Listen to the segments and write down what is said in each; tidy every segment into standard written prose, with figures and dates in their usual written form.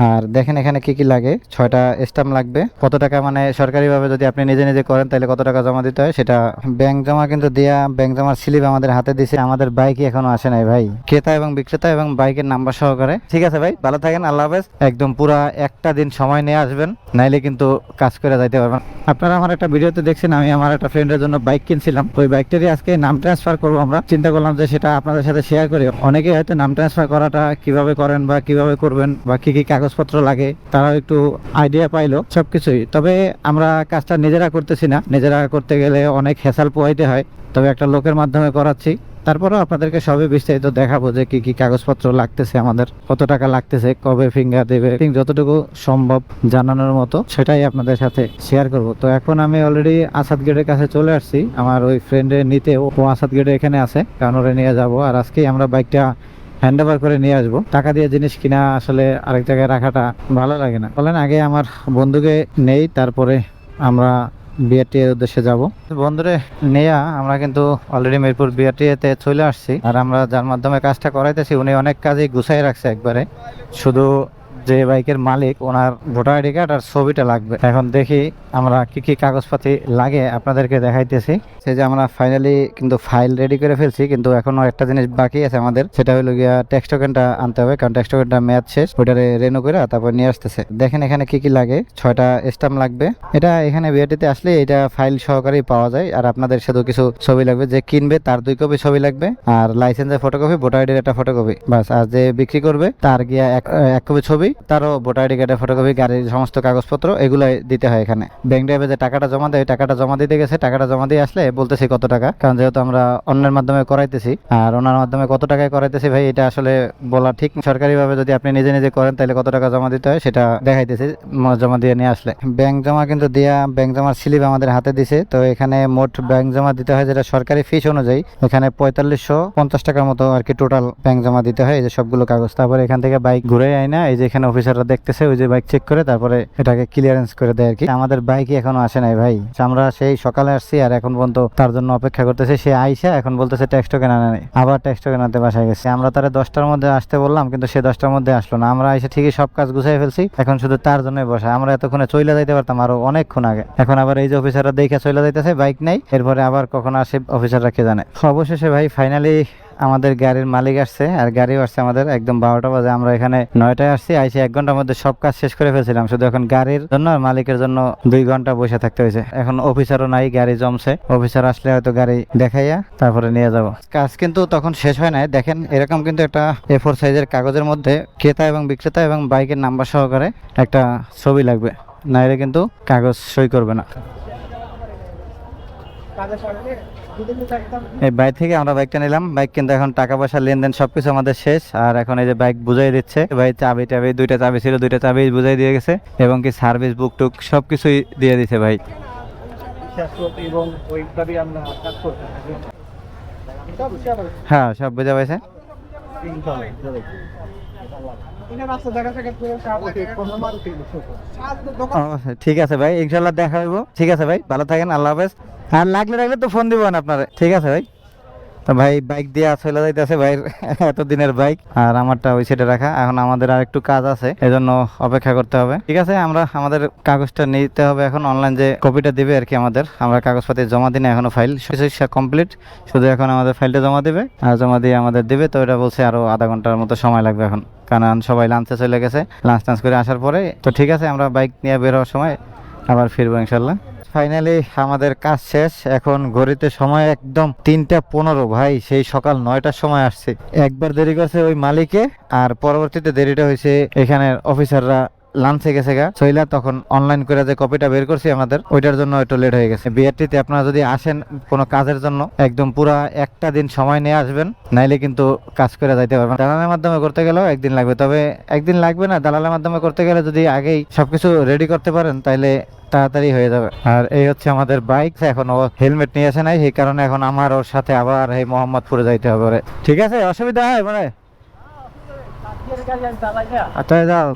আর দেখেন এখানে কি কি লাগে, 6টা স্ট্যাম্প লাগবে। কত টাকা মানে সরকারিভাবে যদি আপনি নিজে নিজে করেন তাহলে কত টাকা জমা দিতে হয় সেটা ব্যাংক জমা কিন্তু দেয়া, ব্যাংক জমার স্লিপ আমাদের হাতে দিছে। আমাদের বাইকই এখনো আসে নাই ভাই, ক্রেতা এবং বিক্রেতা এবং বাইকের নাম্বার সহকারে। ঠিক আছে ভাই, ভালো থাকেন, আল্লাহ হাফেজ। একদম পুরা একটা দিন সময় নিয়ে আসবেন, নাইলে কিন্তু কাজ করে যাইতে পারবেন। আপনারা আমার একটা ভিডিওতে দেখছেন আমি আমার একটা ফ্রেন্ডের জন্য বাইক কিনছিলাম, ওই বাইকটারই আজকে নাম ট্রান্সফার করবো। আমরা চিন্তা করলাম যে সেটা আপনাদের সাথে শেয়ার করি। অনেকে হয়তো নাম ট্রান্সফার করাটা কিভাবে করেন বা কিভাবে করবেন বা কি কি কাগজপত্র লাগে তারাও একটু আইডিয়া পাইলো সবকিছুই। তবে আমরা কাজটা নিজেরা করতেছি না, নিজেরা করতে গেলে অনেক হ্যাসাল পোহাইতে হয়, তবে একটা লোকের মাধ্যমে করাচ্ছি। তারপরেও আপনাদেরকে সবই বিস্তারিত দেখাবো যে কি কি কাগজপত্র লাগতেছে, আমাদের কত টাকা লাগতেছে, কবে ফিঙ্গার দেবে, যতটুকু সম্ভব জানানোর মতো সেটাই আপনাদের সাথে শেয়ার করব। তো এখন আমি অলরেডি আসাদ গেটের কাছে চলে আসছি, আমার ওই ফ্রেন্ডের নিতে। ও আসাদ গেটে এখানে আছে, কারণ ওরে নিয়ে যাবো। আর আজকেই আমরা বাইকটা হ্যান্ড ওভার করে নিয়ে আসবো। টাকা দিয়ে জিনিস কিনা আসলে আরেক জায়গায় রাখাটা ভালো লাগে না। বলেন আগে আমার বন্ধুকে নেই, তারপরে আমরা বিআরটি এর উদ্দেশ্যে যাব। বন্ধুরে নেয়া আমরা কিন্তু অলরেডি মিরপুর বিআরটি তে চলে আসছি। আর আমরা যার মাধ্যমে কাজটা করাইতেছি উনি অনেক কাজই গুছাই রাখছে একবারে। শুধু যে বাইকের মালিক ওনার ভোটার আইডি কার্ড আর ছবিটা লাগবে। এখন দেখি আমরা কি কি কাগজপাতি লাগে আপনাদেরকে দেখাইতেছি। সেই যে আমরা ফাইনালি কিন্তু ফাইল রেডি করে ফেলছি, কিন্তু এখনো একটা জিনিস বাকি আছে আমাদের, সেটা হলো গিয়া ট্যাক্স টোকেনটা আনতে হবে, কারণ ট্যাক্স টোকেনটা মেয়াদ শেষ, ওইটারে রেনু করে তারপর নিয়ে আসতেছে। দেখেন এখানে কি কি লাগে, 6টা স্ট্যাম্প লাগবে। এটা এখানে বিআরটিতে আসলে এটা ফাইল সহকারেই পাওয়া যায়। আর আপনাদের শুধু কিছু ছবি লাগবে, যে কিনবে তার 2 কপি ছবি লাগবে, আর লাইসেন্সের ফটোকপি, ভোটার আইডির একটা ফটোকপি, বাস। আর যে বিক্রি করবে তার গিয়া এক কপি ছবি, তারও ভোটার আইডি কার্ডের ফটোকপি, গাড়ির সমস্ত কাগজপত্র এগুলো দিতে হয় এখানে। ব্যাংক ড্রাইভে যে টাকাটা জমা দেয়, টাকাটা জমা দিতে গেছে, টাকাটা জমা দিয়ে আসলে বলতেছি কত টাকা, কারণ যেহেতু আমরা অন্যের মাধ্যমে করাইতেছি। আর ওনার মাধ্যমে কত টাকায় করাইতেছি ভাই এটা আসলে বলা ঠিক। সরকারিভাবে যদি আপনি নিজে নিজে করেন তাহলে কত টাকা জমা দিতে হয় সেটা দেখাইতেছি, জমা দিয়ে নিয়ে আসলে। ব্যাংক জমা কিন্তু দেয়া, ব্যাংক জমার স্লিপ আমাদের হাতে দিছে। তো এখানে মোট ব্যাংক জমা দিতে হয় যেটা সরকারি ফিস অনুযায়ী, এখানে 4550 টাকার মতো আর কি টোটাল ব্যাংক জমা দিতে হয়। এই যে সবগুলো কাগজ, তারপরে এখান থেকে বাইক ঘুরে আয় না, এই যে এখানে অফিসাররা দেখতেছে, ওই যে বাইক চেক করে তারপরে এটাকে ক্লিয়ারেন্স করে দেয় আর কি। আমাদের বাইকই এখনো আসে নাই ভাই, আমরা সেই সকালে আসছি আর এখন পর্যন্ত তার জন্য অপেক্ষা করতেছে। সে আইসা এখন বলতেছে ট্যাক্স টোকেন আনা নেই, আবার ট্যাক্স টোকেন আনতে বাসায় গেছে। আমরা তারা 10টার মধ্যে আসতে বললাম, কিন্তু সে 10টার মধ্যে আসলো না। আমরা এসে ঠিকই সব কাজ গুছাই ফেলছি, এখন শুধু তার জন্যই বসা। আমরা এতক্ষণে চলে যাইতে পারতাম আরো অনেকক্ষণ আগে। এখন আবার এই যে অফিসাররা দেখে চলে যাইতেছে, বাইক নেই, এরপরে আবার কখন আসে অফিসাররা কে জানে। অবশেষে ভাই ফাইনালি আমাদের গাড়ির মালিক আসছে, আর গাড়িও আসছে আমাদের একদম 12টা বাজে। আমরা এখানে 9টায় আসছি, আইসি 1 ঘন্টার মধ্যে সব কাজ শেষ করে ফেলছিলাম। শুধু এখন গাড়ির জন্য আর মালিকের জন্য 2 ঘন্টা বসে থাকতে হয়েছে। এখন অফিসারও নাই, গাড়ি জমছে। অফিসার আসলে হয়তো গাড়ি দেখাইয়া তারপরে নিয়ে যাব। কাজ কিন্তু তখন শেষ হয় নাই। দেখেন এরকম কিন্তু একটা A4 সাইজের কাগজের মধ্যে ক্রেতা এবং বিক্রেতা এবং বাইকের নাম্বার সহকারে একটা ছবি লাগবে, নাইলে কিন্তু কাগজ সই করবে না। এই বাইক থেকে আমরা বাইকটা নিলাম। বাইক কিন্তু এখন টাকা পয়সা লেনদেন সবকিছু আমাদের শেষ। আর এখন এই যে বাইক বুঝাই দিচ্ছে ভাই, চাবি টাবি 2টা চাবি ছিল, 2টা চাবি বুঝাই দিয়ে গেছে, এবং কি সার্ভিস বুক টুক সবকিছুই দিয়ে দিছে ভাই। হ্যাঁ সব বুঝা পাইছে। ঠিক আছে ভাই, ইনশাল্লাহ দেখা হইব। ঠিক আছে ভাই, ভালো থাকেন, আল্লাহ হাফেজ। আর লাগলে তো ফোন দিবেন আপনারে। ঠিক আছে ভাই। তো ভাই বাইক দিয়ে চলে যাইতেছে ভাইয়ের এতদিনের বাইক, আর আমারটা ওই সাইডে রাখা। এখন আমাদের আর একটু কাজ আছে, এজন্য অপেক্ষা করতে হবে। ঠিক আছে, আমরা আমাদের কাগজটা নিতে হবে এখন। অনলাইন যে কপিটা দিবে আর কি আমাদের, আমরা কাগজপাতি জমা দিই না এখনো, ফাইল কমপ্লিট, শুধু এখন আমাদের ফাইলটা জমা দিবে, আর জমা দিয়ে আমাদের দিবে। তো এটা বলছে আরো আধা ঘন্টার মতো সময় লাগবে এখন, কারণ সবাই লাঞ্চে চলে গেছে। লাঞ্চ টাঞ্চ করে আসার পরে তো ঠিক আছে, আমরা বাইক নিয়ে বের হওয়ার সময় আবার ফিরবো ইনশাল্লাহ। ফাইনালি আমাদের কাজ শেষ। এখন ঘড়িতে সময় একদম 3টা 15 ভাই, সেই সকাল 9টার সময় আসছে। একবার দেরি করছে ওই মালিকে, আর পরবর্তীতে দেরিটা হয়েছে এখানে অফিসাররা লাঞ্চে গেছে গা সইলা, তখন অনলাইন করে যে কপিটা বের করছি আমাদের, ওইটার জন্য একটু লেট হয়ে গেছে। বিআরটিতে আপনারা যদি আসেন কোনো কাজের জন্য একদম পুরা একটা দিন সময় নিয়ে আসবেন, নাইলে কিন্তু কাজ করে যাইতে পারবেন। দালালের মাধ্যমে করতে গেলেও একদিন লাগবে, তবে একদিন লাগবে না, দালালের মাধ্যমে করতে গেলে যদি আগেই সবকিছু রেডি করতে পারেন তাইলে তাড়াতাড়ি হয়ে যাবে। আর এই হচ্ছে আমাদের বাইক। এখন ও হেলমেট নিয়ে আসে নাই, সেই কারণে এখন আমার ওর সাথে আবার এই মোহাম্মদপুরে যাইতে হবে। ঠিক আছে, অসুবিধা হয় মানে? আচ্ছা যাও।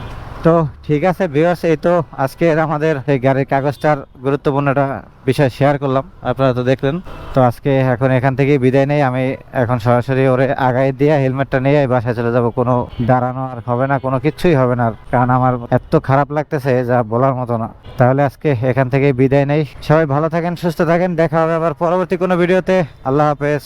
তো ঠিক আছে ভিউয়ার্স, এই তো আজকের আমাদের এই গাড়ির কাগজটার গুরুত্বপূর্ণ একটা বিষয় শেয়ার করলাম, আপনারা তো দেখলেন। তো আজকে এখন এখান থেকে বিদায় নেই, আমি এখন সরাসরি ওরে আগায় দিয়ে হেলমেটটা নিয়ে বাসায় চলে যাব। কোনো দাঁড়ানো আর হবে না, কোনো কিছুই হবে না আর, কারণ আমার এত খারাপ লাগতেছে যা বলার মতো না। তাহলে আজকে এখান থেকে বিদায় নেই, সবাই ভালো থাকেন, সুস্থ থাকেন, দেখা হবে আবার পরবর্তী কোনো ভিডিওতে। আল্লাহ হাফেজ।